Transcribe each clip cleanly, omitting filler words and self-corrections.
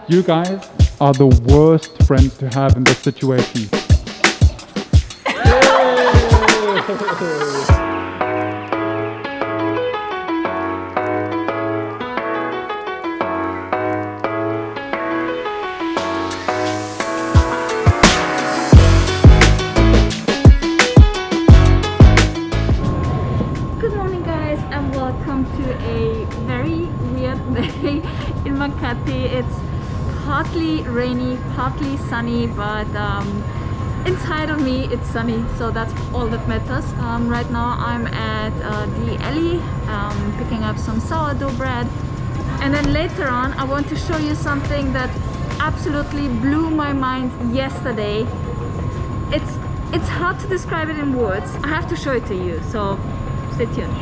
You guys are the worst friends to have in this situation. Good morning guys and welcome to a very weird day in Makati. It's partly rainy, partly sunny, but inside of me it's sunny, so that's all that matters. Right now I'm at the alley picking up some sourdough bread, and then later on I want to show you something that absolutely blew my mind yesterday. It's hard to describe it in words. I have to show it to you, so stay tuned.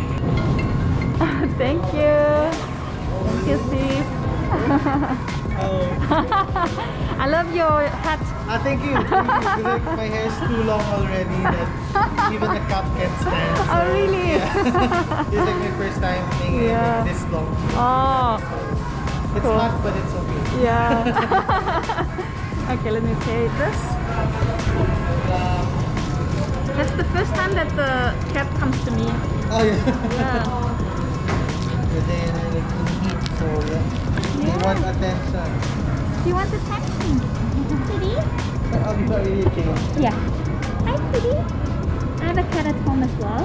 Thank you. Thank you, Steve. I love your hat. Thank you. Like, my hair is too long already that even the cap can't stand. So, Oh, really? Yeah. This is like my first time being Yeah. this long. Oh, It's cool. hot, but it's okay. yeah. Okay, let me take this. That's the first time that the cat comes to me. Oh yeah. Yeah. But then like in heat, so they Yeah. want attention. Do you want attention? Kitty? I'll be not really okay. Yeah. Hi, Kitty. I have a cat at home as well.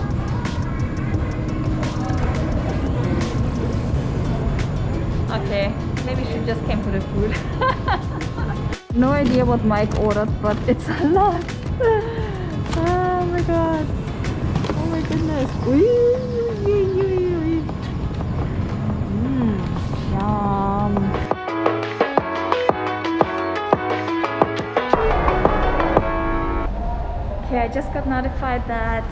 Okay, maybe she just came for the food. No idea what Mike ordered, but it's a lot. Oh my god. Oh my goodness. Yum. Okay, I just got notified that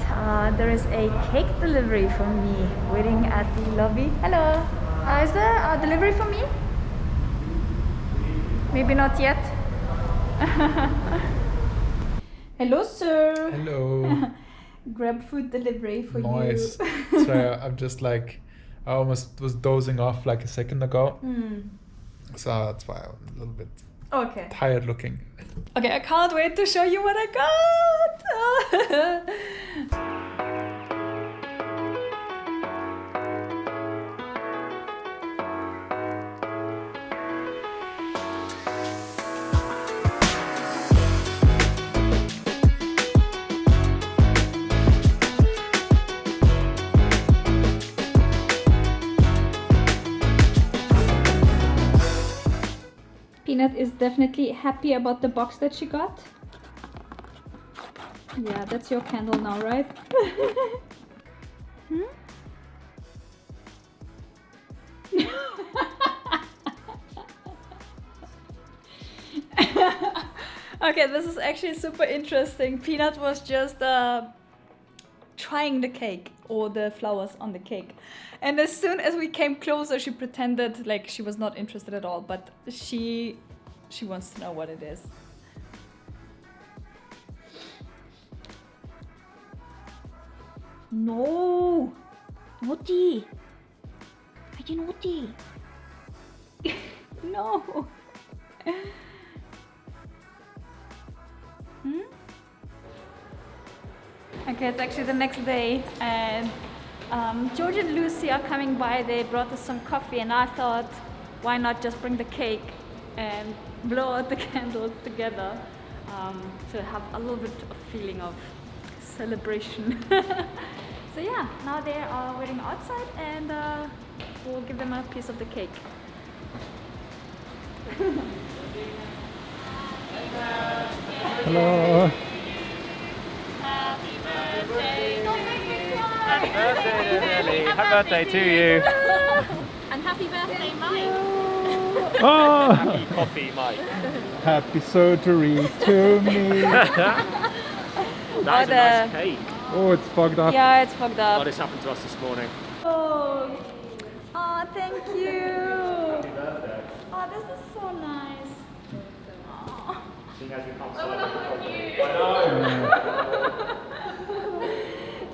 there is a cake delivery for me waiting at the lobby. Hello. Is there a delivery for me? Maybe not yet. Hello, sir. Hello. Grab food delivery for Nice. you. So I'm just like, I almost was dozing off like a second ago. So that's why I'm a little bit Okay. tired looking. Okay, I can't wait to show you what I got. Peanut is definitely happy about the box that she got. Yeah, that's your candle now, right? Hmm? Okay, this is actually super interesting. Peanut was just trying the cake or the flowers on the cake, and as soon as we came closer she pretended like she was not interested at all, but she wants to know what it is. No, naughty. Are you naughty? No. Hmm? Okay, it's actually the next day, and George and Lucy are coming by. They brought us some coffee, and I thought, why not just bring the cake and blow out the candles together to have a little bit of feeling of celebration. So yeah, now they are waiting outside, and we'll give them a piece of the cake. Hello. Happy birthday! Don't make me cry! Happy birthday, Nelly. Happy birthday to you. And happy birthday, Mike! Oh, Happy coffee, Mike. happy surgery to me. That is a nice cake. Oh, it's fogged up. Yeah, it's fucked Oh, up. this happened to us this morning. Oh, thank you. Happy birthday. Oh, this is so nice. Oh. Seeing as we can't celebrate the I know.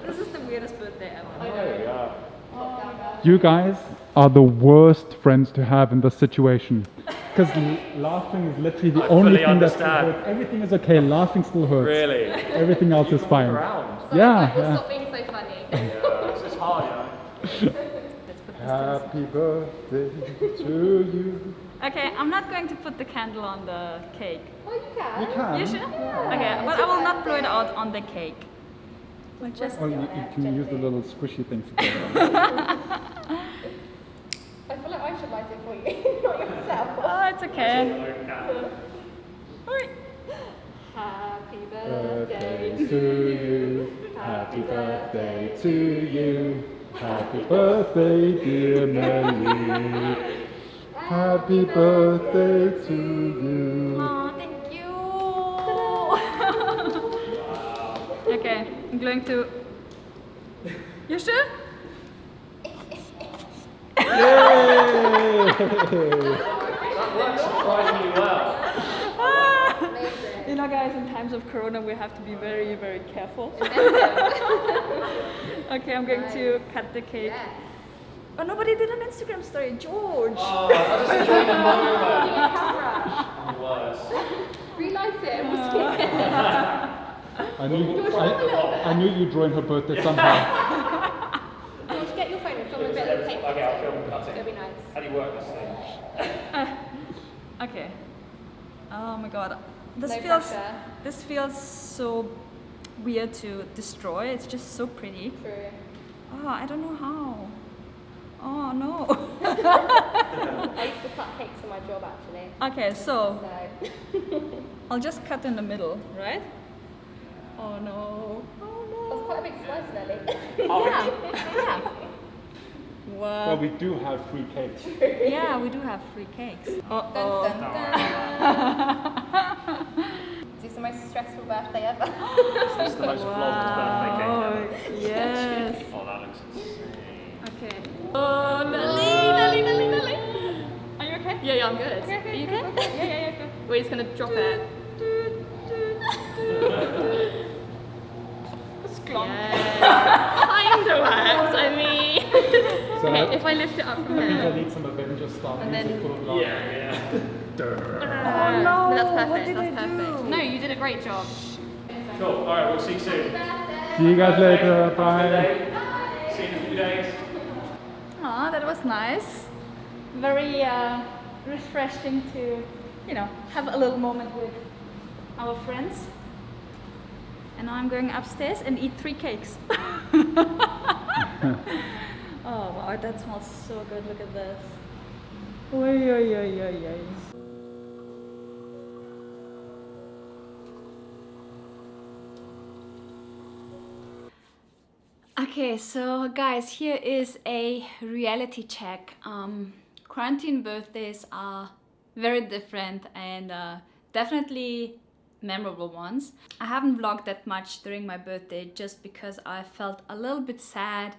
This is the weirdest birthday ever. I know, yeah. Oh my god. You guys are the worst friends to have in this situation. Because laughing is literally the I only fully thing that understand. hurts. Everything is okay. Laughing still hurts. Really? Everything else is fine. Around. Yeah. Stop being so funny. Yeah, it's just hard, you know. Happy birthday to you. Okay, I'm not going to put the candle on the cake. You can. You sure? Okay, but I will not blow it out on the cake. We'll just. Or you can use the little squishy things to put it on. I feel like I should light it for you, not yourself. Oh, it's okay. Oi. Happy Birthday to you. Happy birthday to you. Happy birthday, dear Nelly. Happy birthday to you. Oh, thank you. Okay, I'm going to. You sure? Surprisingly well. You know, guys, in times of Corona, we have to be very, very careful. Okay, I'm going to cut the cake. Oh, nobody did an Instagram story, George. Oh, I just enjoyed the moment. Worse. Relight it. I knew you'd join her birthday somehow. George, get your phone and film a bit of the cake. Okay, I'll film cutting. It'll be nice. How do you work this thing? Okay. Oh my god. This No feels pressure. this feels so weird to destroy. It's just so pretty. True. Oh, I don't know how. Oh no. I used to cut cakes for my job actually. Okay, so So I'll just cut in the middle, right? Oh no. Oh that's quite a big slice, Nelly. no. Yeah. Yeah. Well, What? we do have free cakes. Yeah, we do have free cakes. Dun, Uh-oh. dun, dun. Is this the most stressful birthday ever? This is the most vlogged birthday cake Wow. ever. Yes. Oh, that looks insane. Okay. Oh, Nelly. Are you okay? Yeah, I'm good. Are you good? Yeah, good. We're just gonna drop it. Kinda works, I mean. So Okay, if I lift it up from I think I here. need some Avengers style And then- music full of laughter. Yeah. Oh no, That's perfect, what did that's I perfect. do? No, you did a great job. Cool. Alright, we'll see you soon. See you guys later. Bye. See you in a few days. Aw, that was nice. Very refreshing to, have a little moment with our friends. And now I'm going upstairs and eat 3 cakes. Oh wow, that smells so good. Look at this. Oy, oy, oy, oy, oy. Okay, so guys, here is a reality check. Quarantine birthdays are very different and definitely memorable ones. I haven't vlogged that much during my birthday just because I felt a little bit sad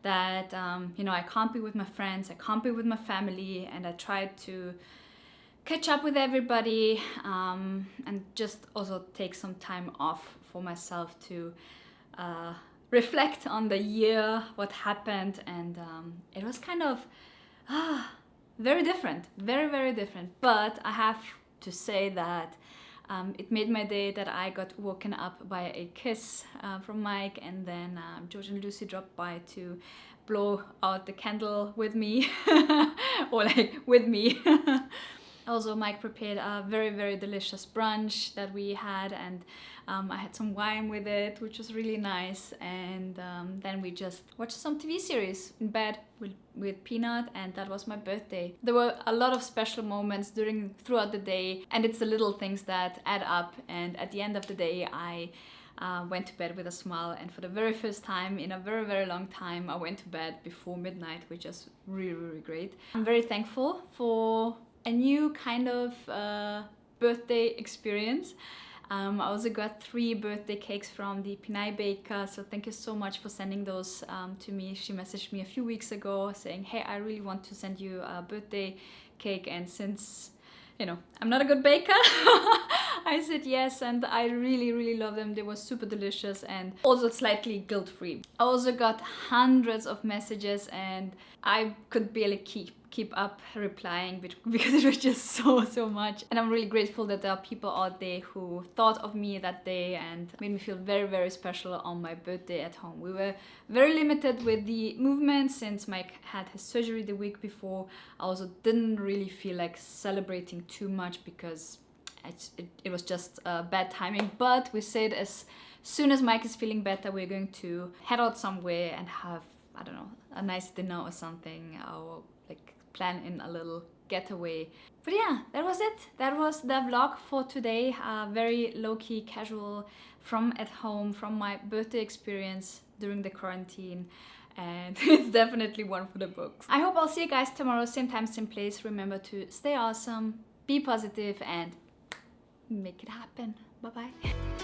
that I can't be with my friends, I can't be with my family, and I tried to catch up with everybody and just also take some time off for myself to reflect on the year, what happened, and it was kind of very different, very, very different. But I have to say that it made my day that I got woken up by a kiss from Mike, and then George and Lucy dropped by to blow out the candle with me, or like with me. Also, Mike prepared a very, very delicious brunch that we had, and I had some wine with it, which was really nice. And then we just watched some TV series in bed with Peanut, and that was my birthday. There were a lot of special moments throughout the day, and it's the little things that add up. And at the end of the day, I went to bed with a smile, and for the very first time in a very, very long time, I went to bed before midnight, which is really, really great. I'm very thankful for a new kind of birthday experience. I also got 3 birthday cakes from the Pinay baker, so thank you so much for sending those to me. She messaged me a few weeks ago saying, hey, I really want to send you a birthday cake, and since I'm not a good baker, I said yes, and I really love them. They were super delicious and also slightly guilt-free. I also got hundreds of messages and I could barely keep up replying because it was just so much. And I'm really grateful that there are people out there who thought of me that day and made me feel very special on my birthday at home. We were very limited with the movement since Mike had his surgery the week before. I also didn't really feel like celebrating too much because it was just bad timing. But we said as soon as Mike is feeling better, we're going to head out somewhere and have, I don't know, a nice dinner or something, or like plan in a little getaway. But yeah, that was it. That was the vlog for today. Very low-key, casual, from at home, from my birthday experience during the quarantine. And it's definitely one for the books. I hope I'll see you guys tomorrow, same time, same place. Remember to stay awesome, be positive, and make it happen. Bye-bye.